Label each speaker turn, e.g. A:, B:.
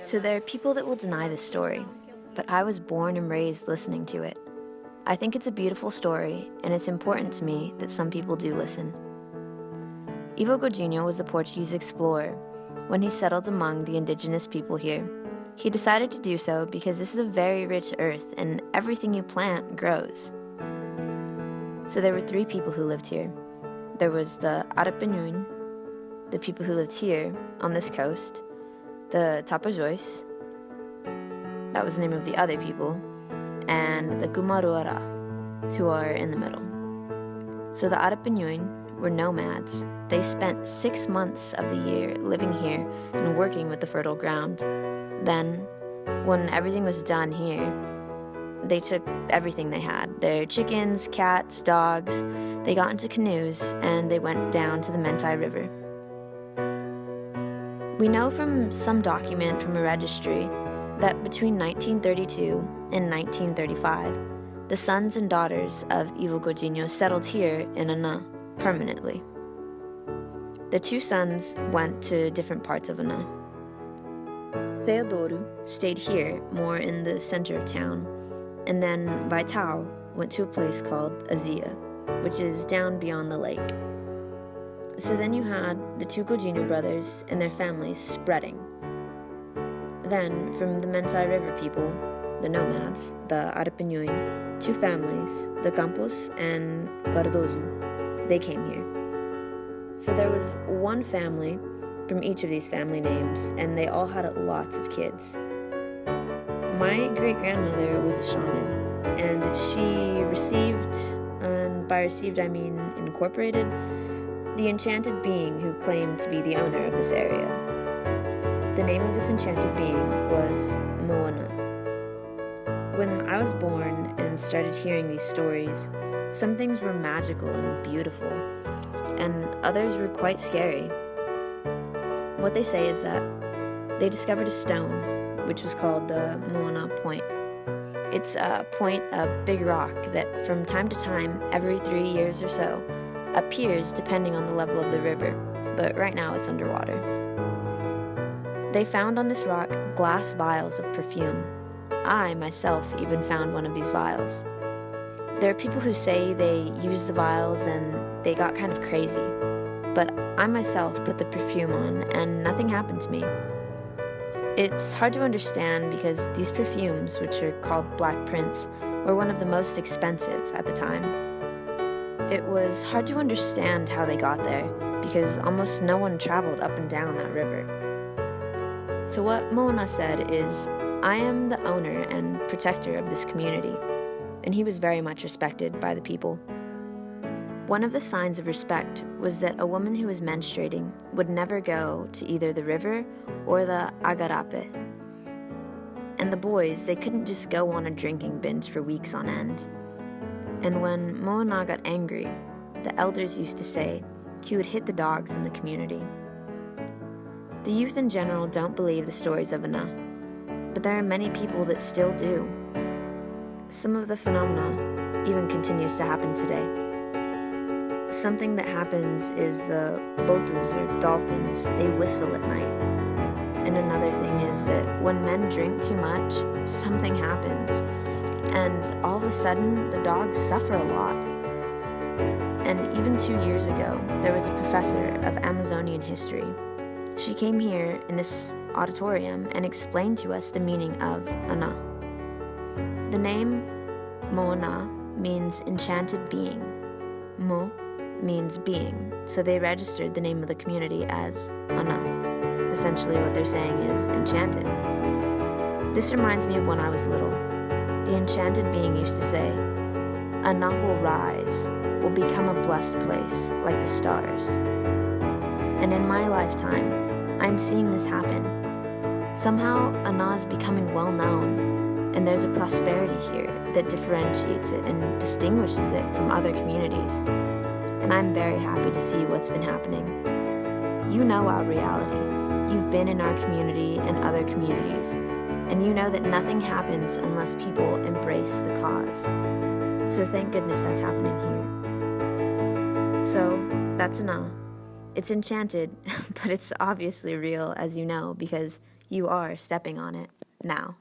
A: So there are people that will deny this story, but I was born and raised listening to it. I think it's a beautiful story, and it's important to me that some people do listen. Ivo Godinho was a Portuguese explorer. When he settled among the indigenous people here, he decided to do so because this is a very rich earth and everything you plant grows. So there were 3 people who lived here. There was the Arapanhuin, the people who lived here on this coast, the Tapajós, that was the name of the other people, and the Gumaruara, who are in the middle. So the Arapanhuin were nomads. They spent 6 months of the year living here and working with the fertile ground. Then, when everything was done here, they took everything they had, their chickens, cats, dogs. They got into canoes and they went down to the Mentai River. We know from some document from a registry that between 1932 and 1935, the sons and daughters of Ivo Godinho settled here in Ana permanently. The 2 sons went to different parts of Ana. Theodoro stayed here, more in the center of town, and then Vaitao went to a place called Azia, which is down beyond the lake. So then you had the 2 Godinho brothers and their families spreading. Then, from the Mentai River people, the nomads, the Arapanhuin, 2 families, the Campos and Cardoso, they came here. So there was 1 family from each of these family names, and they all had lots of kids. My great-grandmother was a shaman, and she received, and by received I mean incorporated, the enchanted being who claimed to be the owner of this area. The name of this enchanted being was Moana. When I was born and started hearing these stories, some things were magical and beautiful, and others were quite scary. What they say is that they discovered a stone, which was called the Moana Point. It's a point, a big rock that from time to time, every 3 years or so, appears depending on the level of the river, but right now it's underwater. They found on this rock glass vials of perfume. I, myself, even found one of these vials. There are people who say they used the vials and they got kind of crazy, but I myself put the perfume on and nothing happened to me. It's hard to understand because these perfumes, which are called Black Prince, were one of the most expensive at the time. It was hard to understand how they got there because almost no one traveled up and down that river. So what Moana said is, I am the owner and protector of this community, and he was very much respected by the people. One of the signs of respect was that a woman who was menstruating would never go to either the river or the agarape. And the boys, they couldn't just go on a drinking binge for weeks on end. And when Moana got angry, the elders used to say he would hit the dogs in the community. The youth in general don't believe the stories of Ana, but there are many people that still do. Some of the phenomena even continues to happen today. Something that happens is the botus, or dolphins, they whistle at night. And another thing is that when men drink too much, something happens. And all of a sudden, the dogs suffer a lot. And even 2 years ago, there was a professor of Amazonian history. She came here in this auditorium and explained to us the meaning of Ana. The name Moana means enchanted being. Mo means being, so they registered the name of the community as Ana. Essentially what they're saying is enchanted. This reminds me of when I was little. The enchanted being used to say, Ana will rise, will become a blessed place, like the stars. And in my lifetime, I'm seeing this happen. Somehow, Ana is becoming well known, and there's a prosperity here that differentiates it and distinguishes it from other communities. And I'm very happy to see what's been happening. You know our reality. You've been in our community and other communities, and you know that nothing happens unless people embrace the cause. So thank goodness that's happening here. So, that's Ana. It's enchanted, but it's obviously real, as you know, because you are stepping on it now.